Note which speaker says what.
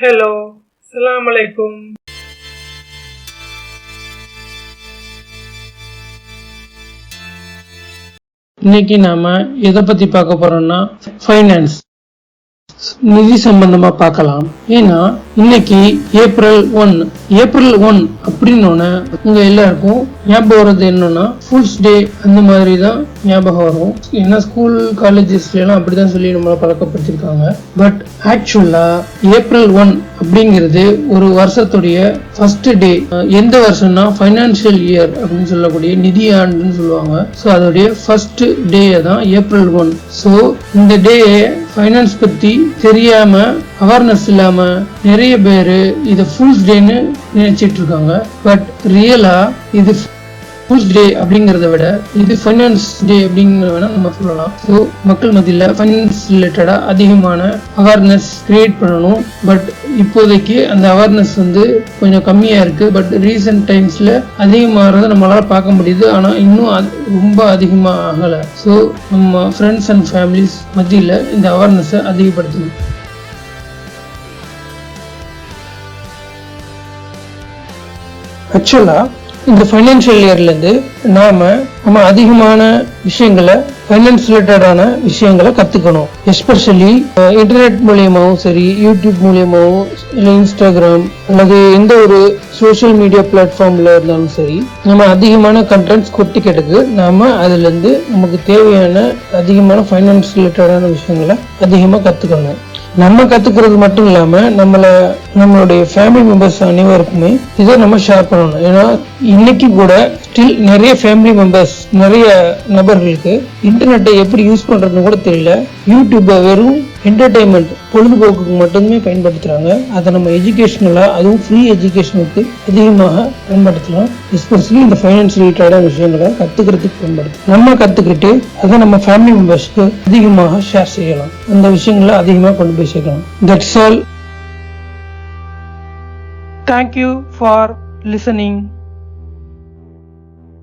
Speaker 1: Hello, அஸ்ஸலாமு அலைக்கும். இன்னைக்கு நாம எதை பத்தி பார்க்க போறோம்னா ஃபைனான்ஸ், நிதி சம்பந்தமா பார்க்கலாம். ஏன்னா இன்னைக்கு ஏப்ரல் 1 அப்படின்னு உங்க எல்லாருக்கும் ஞாபகம் வர்றது என்னன்னா ஃபுல்ஸ் டே அந்த மாதிரி தான் ஞாபகம் வரும். ஏன்னா ஸ்கூல் காலேஜஸ்ல எல்லாம் அப்படிதான் சொல்லி நம்மளை பழக்கப்படுத்திருக்காங்க. பட் ஆக்சுவலா ஏப்ரல் 1 அப்படிங்கிறது ஒரு வருஷத்துடைய ஃபர்ஸ்ட் டே. எந்த வருஷம்னா ஃபைனான்சியல் இயர் அப்படின்னு சொல்லக்கூடிய நிதி ஆண்டுன்னு சொல்லுவாங்க. ஸோ அதோடைய ஃபர்ஸ்ட் டே தான் ஏப்ரல் 1. ஸோ இந்த டே ஃபைனான்ஸ் பத்தி தெரியாம அவேர்னஸ் இல்லாம நிறைய பேரு இதை ஃபுல்ஸ் டேன்னு நினைச்சிட்டு இருக்காங்க. பட் ரியலா இது ஃபுல்ஸ் டே அப்படிங்கறத விட இது ஃபைனான்ஸ் டே அப்படிங்கிற வேணா நம்ம சொல்லலாம். ஸோ மக்கள் மத்தியில ஃபைனான்ஸ் ரிலேட்டடா அதிகமான அவேர்னஸ் கிரியேட் பண்ணணும். பட் இப்போதைக்கு அந்த அவேர்னஸ் கொஞ்சம் கம்மியா இருக்கு. பட் ரீசெண்ட் டைம்ஸ்ல அதிகமாகிறத நம்மளால பார்க்க முடியுது. ஆனா இன்னும் ரொம்ப அதிகமா ஆகல. ஸோ நம்ம ஃப்ரெண்ட்ஸ் அண்ட் ஃபேமிலிஸ் மத்தியில இந்த அவேர்னஸை அதிகப்படுத்தணும். ஆக்சுவலா இந்த ஃபைனான்சியல் இயர்லேருந்து நம்ம அதிகமான விஷயங்களை ஃபைனான்ஸ் ரிலேட்டடான விஷயங்களை கற்றுக்கணும். எஸ்பெஷலி இன்டர்நெட் மூலியமாகவும் சரி, யூடியூப் மூலியமாகவும் இல்லை இன்ஸ்டாகிராம் அல்லது எந்த ஒரு சோஷியல் மீடியா பிளாட்ஃபார்ம்ல இருந்தாலும் சரி, நம்ம அதிகமான கண்டென்ட்ஸ் கொட்டி கிடக்கு. அதுலேருந்து நமக்கு தேவையான அதிகமான ஃபைனான்ஸ் ரிலேட்டடான விஷயங்களை அதிகமாக கற்றுக்கணும். நம்ம கத்துக்கிறது மட்டும் இல்லாம நம்மளுடைய ஃபேமிலி மெம்பர்ஸ் அனைவருக்குமே இதை நம்ம ஷேர் பண்ணணும். ஏன்னா இன்னைக்கு கூட ஸ்டில் நிறைய ஃபேமிலி மெம்பர்ஸ், நிறைய நபர்களுக்கு இன்டர்நெட்டை எப்படி யூஸ் பண்றதுன்னு கூட தெரியல. யூடியூப்பை வெறும் என்டர்டைன்மெண்ட், பொழுதுபோக்குக்கு மட்டுமே பயன்படுத்துறாங்க. அதை நம்ம எஜுகேஷனலா, அதுவும் ஃப்ரீ எஜுகேஷனுக்கு அதிகமாக பயன்படுத்தலாம். எஸ்பெஷலி இந்த ஃபைனான்ஸ் ரிலேட்டடான விஷயங்களை கத்துக்கிறதுக்கு பயன்படுத்தலாம். நம்ம கத்துக்கிட்டு அதை நம்ம ஃபேமிலி மெம்பர்ஸ்க்கு அதிகமாக ஷேர் செய்யலாம். அந்த விஷயங்களை அதிகமாக கொண்டு போய் சேர்க்கலாம். That's all. Thank you for listening.